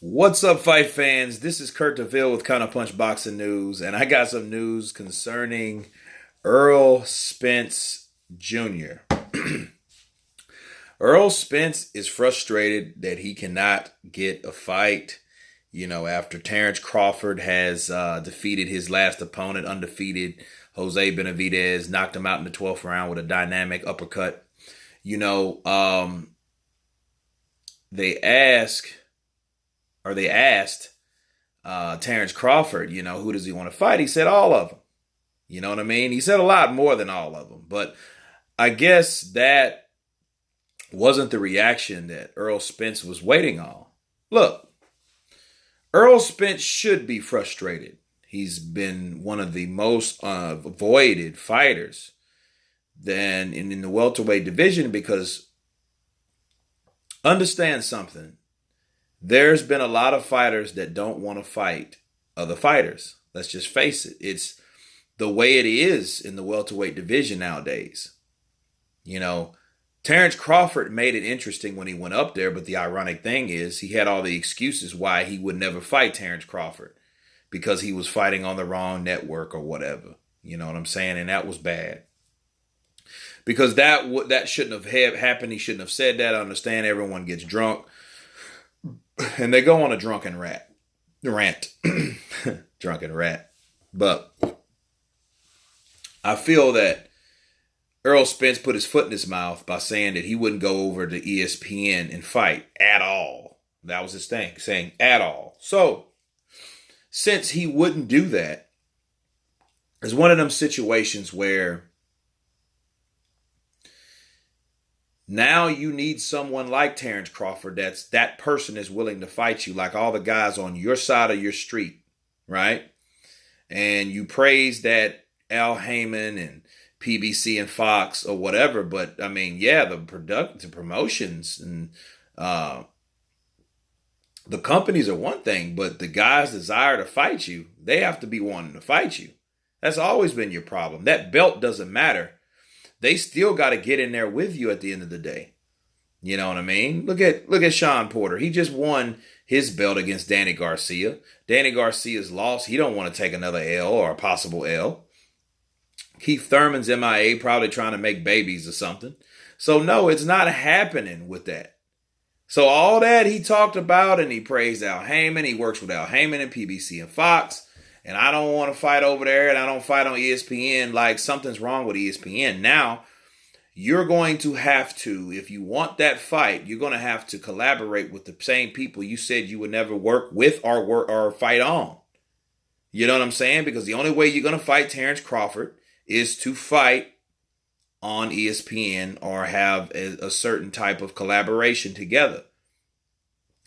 What's up, fight fans? This is Kurt DeVille with Counterpunch Boxing News, and I got some news concerning Errol Spence Jr. Errol Spence is frustrated that he cannot get a fight, after Terrence Crawford has defeated his last opponent, undefeated Jose Benavidez, knocked him out in the 12th round with a dynamic uppercut. You know, um, they ask they asked Terrence Crawford, who does he want to fight? He said all of them. You know what I mean? He said a lot more than all of them. But I guess that wasn't the reaction that Errol Spence was waiting on. Look, Errol Spence should be frustrated. He's been one of the most avoided fighters in the welterweight division because understand something. There's been a lot of fighters that don't want to fight other fighters. Let's just face it. It's the way it is in the welterweight division nowadays. Terrence Crawford made it interesting when he went up there, but the ironic thing is he had all the excuses why he would never fight Terrence Crawford because he was fighting on the wrong network or whatever. You know what I'm saying? And that was bad. Because that shouldn't have happened. He shouldn't have said that. I understand everyone gets drunk. And they go on a drunken rant. Drunken rat. But I feel that Errol Spence put his foot in his mouth by saying that he wouldn't go over to ESPN and fight at all. That was his thing, saying at all. So, since he wouldn't do that, it's one of them situations where now you need someone like Terrence Crawford that person is willing to fight you, like all the guys on your side of your street, right? And you praise that HAYMON and PBC and Fox or whatever, but I mean, yeah, the promotions and the companies are one thing, but the guys' desire to fight you, they have to be wanting to fight you. That's always been your problem. That belt doesn't matter. They still got to get in there with you at the end of the day. You know what I mean? Look at Sean Porter. He just won his belt against Danny Garcia. Danny Garcia's lost. He don't want to take another L or a possible L. Keith Thurman's MIA, probably trying to make babies or something. So no, it's not happening with that. So all that he talked about and he praised Al Haymon. He works with Al Haymon and PBC and Fox. And I don't want to fight over there and I don't fight on ESPN. Like something's wrong with ESPN. Now, you're going to have to, if you want that fight, you're going to have to collaborate with the same people you said you would never work with or fight on. You know what I'm saying? Because the only way you're going to fight Terrence Crawford is to fight on ESPN or have a certain type of collaboration together.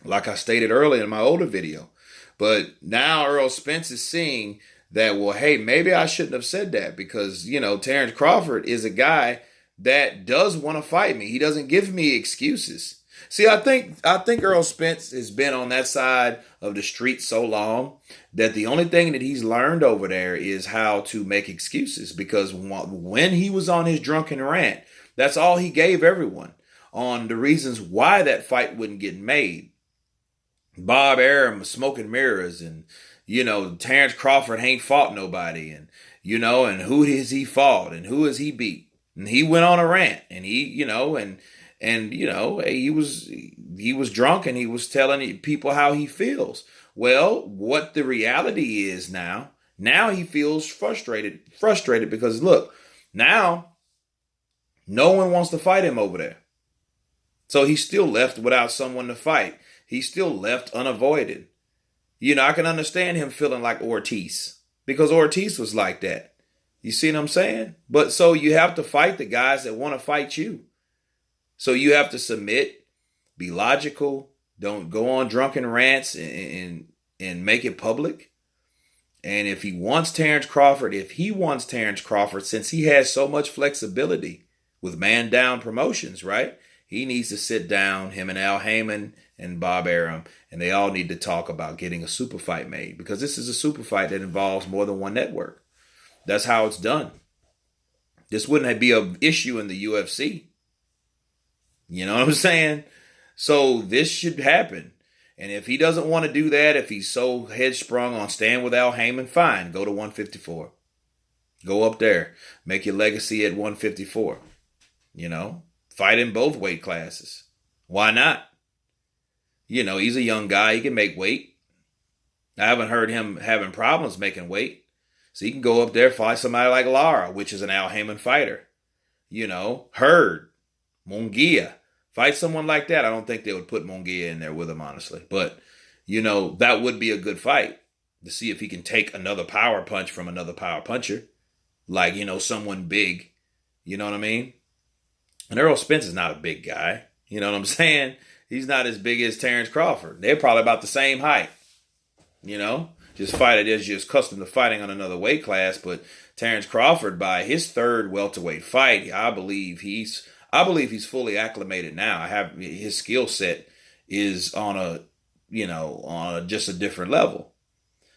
Like I stated earlier in my older video. But now Errol Spence is seeing that, well, hey, maybe I shouldn't have said that because, Terrence Crawford is a guy that does want to fight me. He doesn't give me excuses. See, I think Errol Spence has been on that side of the street so long that the only thing that he's learned over there is how to make excuses because when he was on his drunken rant, that's all he gave everyone on the reasons why that fight wouldn't get made. Bob Arum was smoking mirrors and, Terrence Crawford ain't fought nobody and, and who has he fought and who has he beat? And he went on a rant and he, he was drunk and he was telling people how he feels. Well, what the reality is now he feels frustrated because look, now no one wants to fight him over there. So he's still left without someone to fight. He's still left unavoided. I can understand him feeling like Ortiz because Ortiz was like that. You see what I'm saying? But so you have to fight the guys that want to fight you. So you have to submit, be logical, don't go on drunken rants and make it public. And if he wants Terrence Crawford, since he has so much flexibility with man down promotions, right? He needs to sit down, him and Al Haymon and Bob Arum, and they all need to talk about getting a super fight made because this is a super fight that involves more than one network. That's how it's done. This wouldn't be an issue in the UFC. You know what I'm saying? So this should happen. And if he doesn't want to do that, if he's so headstrong on staying with Al Haymon, fine, go to 154. Go up there. Make your legacy at 154. Fight in both weight classes. Why not? He's a young guy. He can make weight. I haven't heard him having problems making weight. So he can go up there, fight somebody like Lara, which is an Al Haymon fighter. Hurd, Munguia. Fight someone like that. I don't think they would put Munguia in there with him, honestly. But, that would be a good fight to see if he can take another power punch from another power puncher. Like, someone big. You know what I mean? And Errol Spence is not a big guy. You know what I'm saying? He's not as big as Terrence Crawford. They're probably about the same height. Just fighter is just accustomed to fighting on another weight class. But Terrence Crawford, by his third welterweight fight, I believe he's fully acclimated now. His skill set is on just a different level.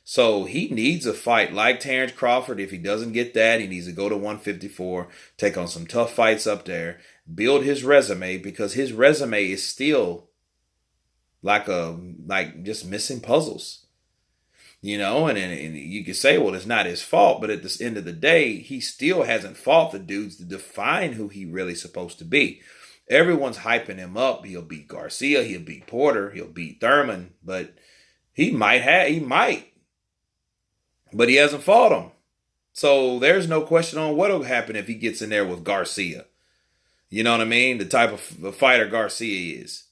So he needs a fight like Terrence Crawford. If he doesn't get that, he needs to go to 154, take on some tough fights up there, build his resume, because his resume is still like just missing puzzles. And you could say, well, it's not his fault, but at the end of the day, he still hasn't fought the dudes to define who he really supposed to be. Everyone's hyping him up. He'll beat Garcia, he'll beat Porter, he'll beat Thurman, but he might. But he hasn't fought him. So there's no question on what will happen if he gets in there with Garcia. You know what I mean? The type of fighter Garcia is.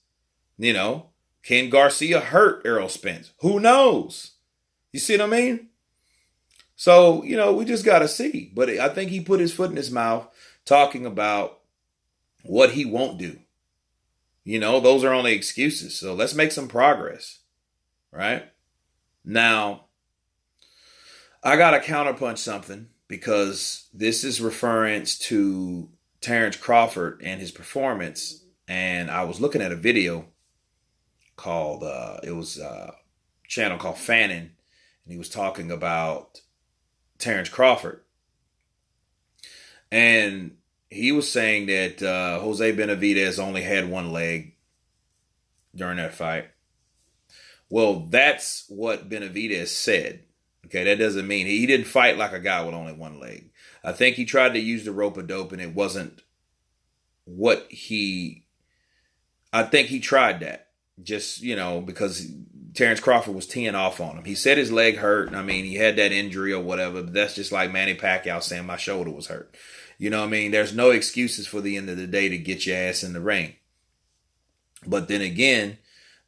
Can Garcia hurt Errol Spence? Who knows? You see what I mean? So, we just got to see. But I think he put his foot in his mouth talking about what he won't do. Those are only excuses. So let's make some progress. Right? Now, I got to counterpunch something because this is reference to Terrence Crawford and his performance. And I was looking at a video called, it was a channel called Fannin. And he was talking about Terrence Crawford. And he was saying that Jose Benavidez only had one leg during that fight. Well, that's what Benavidez said. Okay, that doesn't mean he didn't fight like a guy with only one leg. I think he tried to use the rope-a-dope and it wasn't what I think he tried that. Just, because Terrence Crawford was teeing off on him. He said his leg hurt. I mean, he had that injury or whatever, but that's just like Manny Pacquiao saying my shoulder was hurt. You know what I mean? There's no excuses for the end of the day to get your ass in the ring. But then again,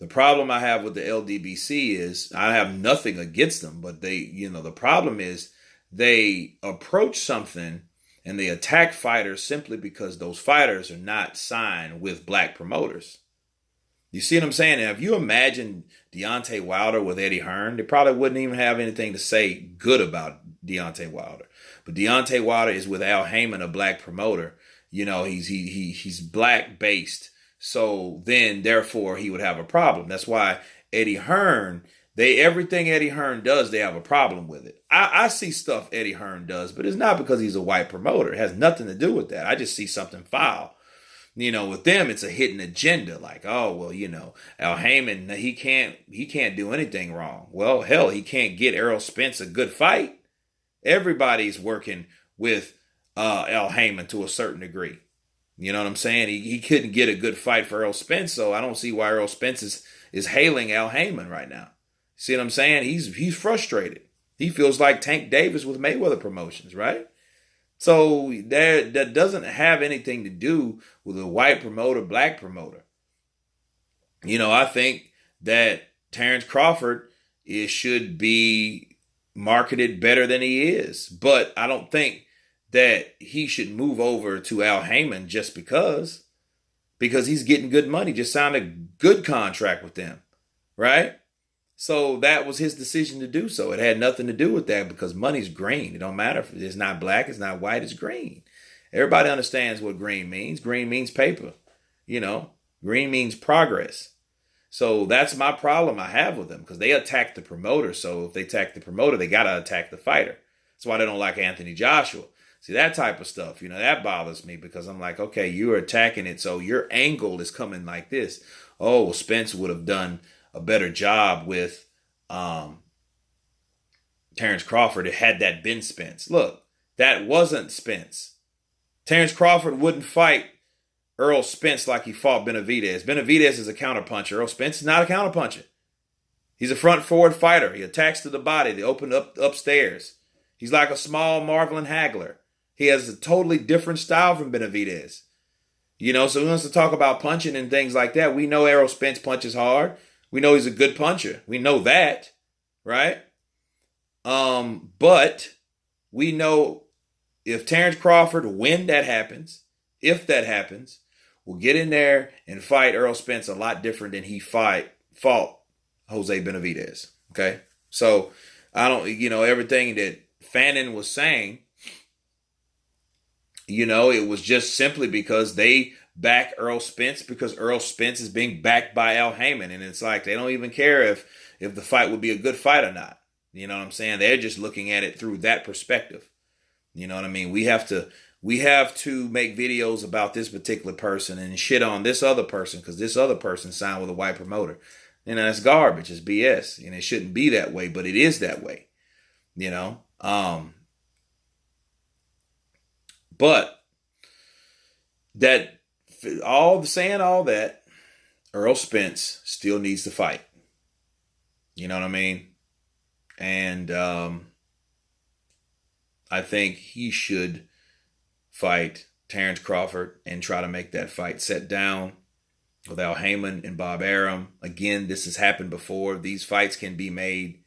the problem I have with the Ldbc is I have nothing against them, but the problem is they approach something and they attack fighters simply because those fighters are not signed with black promoters. You see what I'm saying? Now, if you imagine Deontay Wilder with Eddie Hearn, they probably wouldn't even have anything to say good about Deontay Wilder. But Deontay Wilder is with Al Haymon, a black promoter. He's black based. So then, therefore, he would have a problem. That's why Eddie Hearn, everything Eddie Hearn does, they have a problem with it. I see stuff Eddie Hearn does, but it's not because he's a white promoter. It has nothing to do with that. I just see something foul. With them, it's a hidden agenda. Like, oh, well, Al Haymon, he can't do anything wrong. Well, hell, he can't get Errol Spence a good fight. Everybody's working with Al Haymon to a certain degree. You know what I'm saying? He couldn't get a good fight for Errol Spence, so I don't see why Errol Spence is hailing Al Haymon right now. See what I'm saying? He's frustrated. He feels like Tank Davis with Mayweather Promotions, right? So that doesn't have anything to do with a white promoter, black promoter. I think that Terrence Crawford should be marketed better than he is. But I don't think that he should move over to Al Haymon just because he's getting good money. Just signed a good contract with them, right? So that was his decision to do so. It had nothing to do with that because money's green. It don't matter if it's not black, it's not white, it's green. Everybody understands what green means. Green means paper. Green means progress. So that's my problem I have with them because they attack the promoter. So if they attack the promoter, they got to attack the fighter. That's why they don't like Anthony Joshua. See, that type of stuff, that bothers me because I'm like, okay, you're attacking it. So your angle is coming like this. Oh, Spence would have done a better job with Terrence Crawford had that been Spence. Look, that wasn't Spence. Terrence Crawford wouldn't fight Errol Spence like he fought Benavidez. Benavidez is a counterpuncher. Errol Spence is not a counterpuncher. He's a front forward fighter. He attacks to the body. They open up upstairs. He's like a small Marvin Hagler. He has a totally different style from Benavidez. You know, so he wants to talk about punching and things like that. We know Errol Spence punches hard. We know he's a good puncher. We know that, right? But we know if Terrence Crawford, when that happens, if that happens, will get in there and fight Errol Spence a lot different than he fought Jose Benavidez. Okay? So I don't, everything that Fannin was saying, it was just simply because they back Errol Spence because Errol Spence is being backed by Al Haymon. And it's like they don't even care if the fight would be a good fight or not. You know what I'm saying? They're just looking at it through that perspective. You know what I mean? We have to make videos about this particular person and shit on this other person because this other person signed with a white promoter. And that's garbage. It's BS. And it shouldn't be that way, but it is that way. But all that, Errol Spence still needs to fight. You know what I mean? And I think he should fight Terrence Crawford and try to make that fight set down with Al Haymon and Bob Arum. Again, this has happened before. These fights can be made,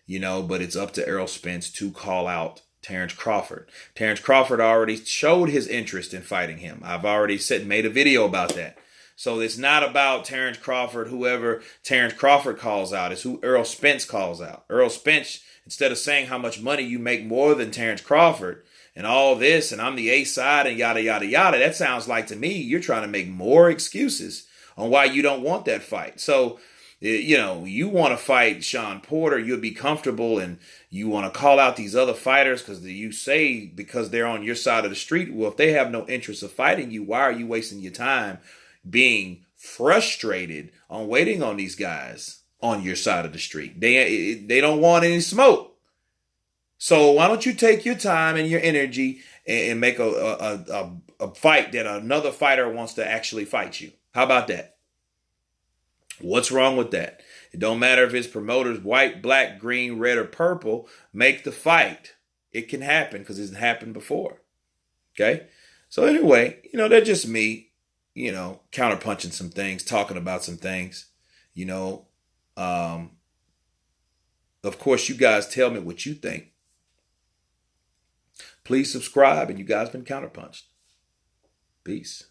but it's up to Errol Spence to call out Terrence Crawford. Terrence Crawford already showed his interest in fighting him. I've already made a video about that. So it's not about Terrence Crawford. Whoever Terrence Crawford calls out is who Errol Spence calls out. Errol Spence, instead of saying how much money you make more than Terrence Crawford and all this, and I'm the A side and yada, yada, yada, that sounds like to me you're trying to make more excuses on why you don't want that fight. So, you want to fight Sean Porter, you'll be comfortable, and you want to call out these other fighters because they're on your side of the street. Well, if they have no interest of fighting you, why are you wasting your time being frustrated on waiting on these guys on your side of the street? They don't want any smoke. So why don't you take your time and your energy and make a fight that another fighter wants to actually fight you? How about that? What's wrong with that? It don't matter if it's promoters, white, black, green, red, or purple. Make the fight. It can happen because it's happened before. Okay? So anyway, that's just me, counterpunching some things, talking about some things, Of course, you guys tell me what you think. Please subscribe, and you guys been counterpunched. Peace.